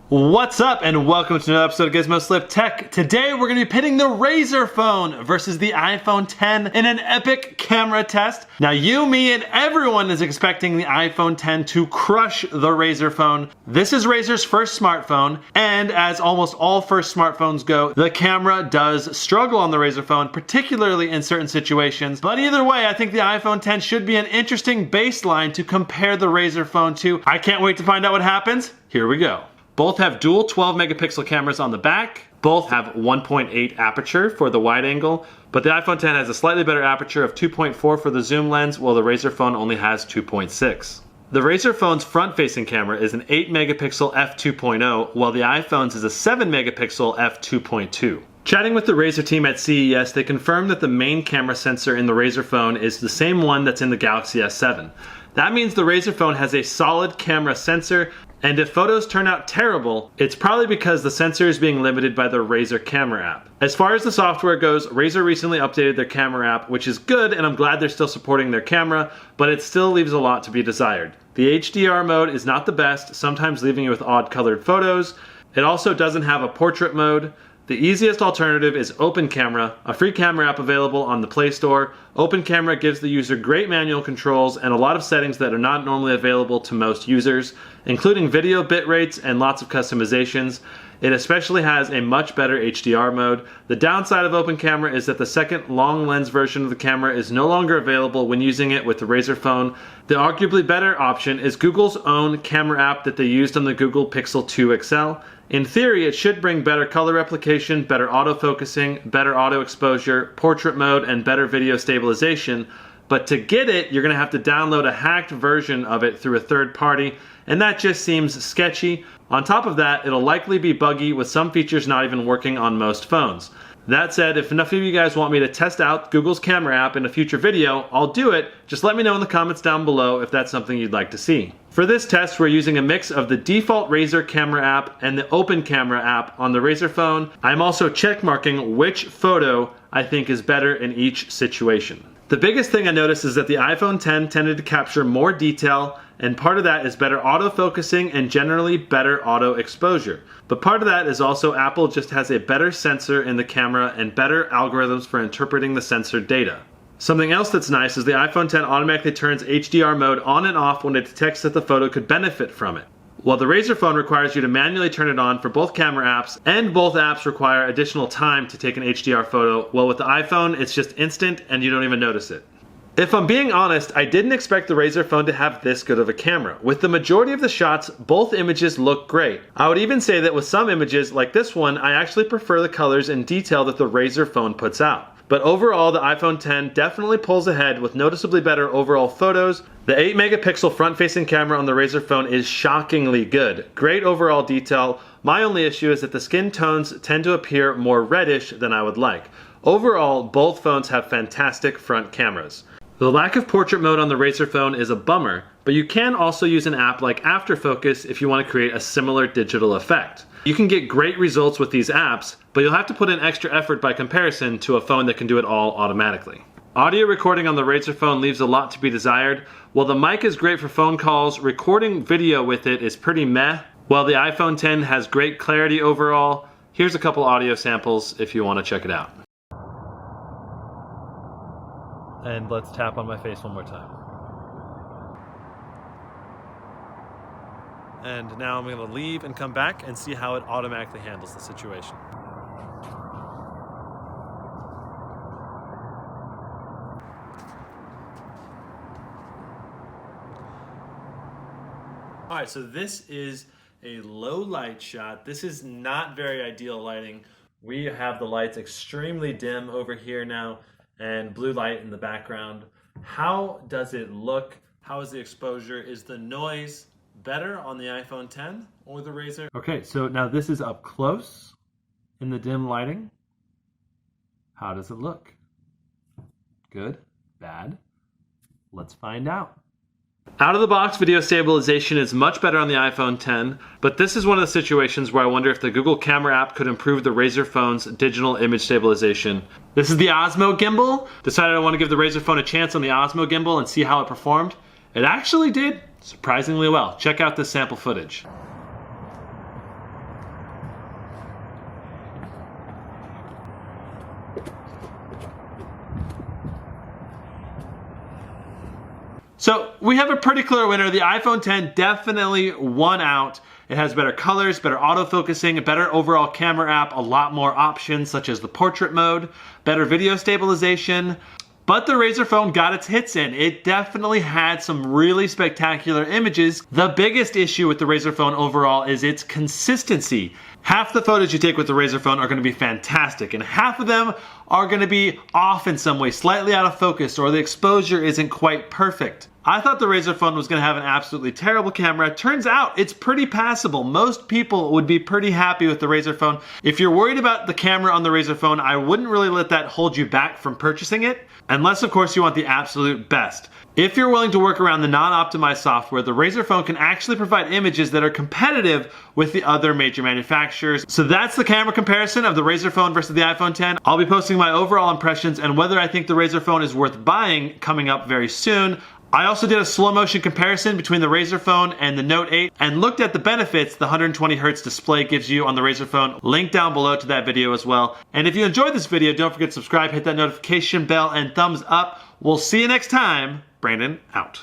What's up and welcome to another episode of Gizmo Slip Tech. Today we're going to be pitting the Razer Phone versus the iPhone 10 in an epic camera test. Now you, me, and everyone is expecting the iPhone 10 to crush the Razer Phone. This is Razer's first smartphone, and as almost all first smartphones go, the camera does struggle on the Razer Phone, particularly in certain situations. But either way, I think the iPhone 10 should be an interesting baseline to compare the Razer Phone to. I can't wait to find out what happens. Here we go. Both have dual 12 megapixel cameras on the back. Both have 1.8 aperture for the wide angle, but the iPhone 10 has a slightly better aperture of 2.4 for the zoom lens, while the Razer Phone only has 2.6. The Razer Phone's front-facing camera is an 8 megapixel f2.0, while the iPhone's is a 7 megapixel f2.2. Chatting with the Razer team at CES, they confirmed that the main camera sensor in the Razer Phone is the same one that's in the Galaxy S7. That means the Razer Phone has a solid camera sensor, and if photos turn out terrible, it's probably because the sensor is being limited by the Razer camera app. As far as the software goes, Razer recently updated their camera app, which is good, and I'm glad they're still supporting their camera, but it still leaves a lot to be desired. The HDR mode is not the best, sometimes leaving you with odd colored photos. It also doesn't have a portrait mode. The easiest alternative is Open Camera, a free camera app available on the Play Store. Open Camera gives the user great manual controls and a lot of settings that are not normally available to most users, including video bit rates and lots of customizations. It especially has a much better HDR mode. The downside of Open Camera is that the second long lens version of the camera is no longer available when using it with the Razer Phone. The arguably better option is Google's own camera app that they used on the Google Pixel 2 XL. In theory, it should bring better color replication, better autofocusing, better auto exposure, portrait mode, and better video stabilization. But to get it, you're going to have to download a hacked version of it through a third party, and that just seems sketchy. On top of that, it'll likely be buggy with some features not even working on most phones. That said, if enough of you guys want me to test out Google's camera app in a future video, I'll do it. Just let me know in the comments down below if that's something you'd like to see. For this test, we're using a mix of the default Razer camera app and the Open Camera app on the Razer Phone. I'm also checkmarking which photo I think is better in each situation. The biggest thing I noticed is that the iPhone 10 tended to capture more detail, and part of that is better autofocusing and generally better auto exposure. But part of that is also Apple just has a better sensor in the camera and better algorithms for interpreting the sensor data. Something else that's nice is the iPhone 10 automatically turns HDR mode on and off when it detects that the photo could benefit from it. While the Razer Phone requires you to manually turn it on for both camera apps, and both apps require additional time to take an HDR photo, well with the iPhone it's just instant and you don't even notice it. If I'm being honest, I didn't expect the Razer Phone to have this good of a camera. With the majority of the shots, both images look great. I would even say that with some images, like this one, I actually prefer the colors and detail that the Razer Phone puts out. But overall, the iPhone 10 definitely pulls ahead with noticeably better overall photos. The 8 megapixel front-facing camera on the Razer Phone is shockingly good. Great overall detail. My only issue is that the skin tones tend to appear more reddish than I would like. Overall, both phones have fantastic front cameras. The lack of portrait mode on the Razer Phone is a bummer, but you can also use an app like Afterfocus if you want to create a similar digital effect. You can get great results with these apps, but you'll have to put in extra effort by comparison to a phone that can do it all automatically. Audio recording on the Razer Phone leaves a lot to be desired. While the mic is great for phone calls, recording video with it is pretty meh. While the iPhone 10 has great clarity overall, here's a couple audio samples if you want to check it out. And let's tap on my face one more time. And now I'm going to leave and come back and see how it automatically handles the situation. Alright, so this is a low light shot. This is not very ideal lighting. We have the lights extremely dim over here now, and blue light in the background. How does it look? How is the exposure? Is the noise better on the iPhone 10 or the Razer? Okay, so now this is up close in the dim lighting. How does it look? Good? Bad? Let's find out. Out of the box video stabilization is much better on the iPhone 10, but this is one of the situations where I wonder if the Google camera app could improve the Razer Phone's digital image stabilization. This is the Osmo gimbal. Decided I want to give the Razer Phone a chance on the Osmo gimbal and see how it performed. It actually did surprisingly well. Check out this sample footage. So we have a pretty clear winner. The iPhone 10 definitely won out. It has better colors, better autofocusing, a better overall camera app, a lot more options such as the portrait mode, better video stabilization. But the Razer Phone got its hits in. It definitely had some really spectacular images. The biggest issue with the Razer Phone overall is its consistency. Half the photos you take with the Razer Phone are going to be fantastic, and half of them are going to be off in some way, slightly out of focus, or the exposure isn't quite perfect. I thought the Razer Phone was going to have an absolutely terrible camera. Turns out it's pretty passable. Most people would be pretty happy with the Razer Phone. If you're worried about the camera on the Razer Phone, I wouldn't really let that hold you back from purchasing it, unless of course you want the absolute best. If you're willing to work around the non-optimized software, the Razer Phone can actually provide images that are competitive with the other major manufacturers. So that's the camera comparison of the Razer Phone versus the iPhone 10. I'll be posting my overall impressions and whether I think the Razer Phone is worth buying coming up very soon. I also did a slow motion comparison between the Razer Phone and the Note 8 and looked at the benefits the 120Hz display gives you on the Razer Phone. Link down below to that video as well. And if you enjoyed this video, don't forget to subscribe, hit that notification bell, and thumbs up. We'll see you next time. Brandon out.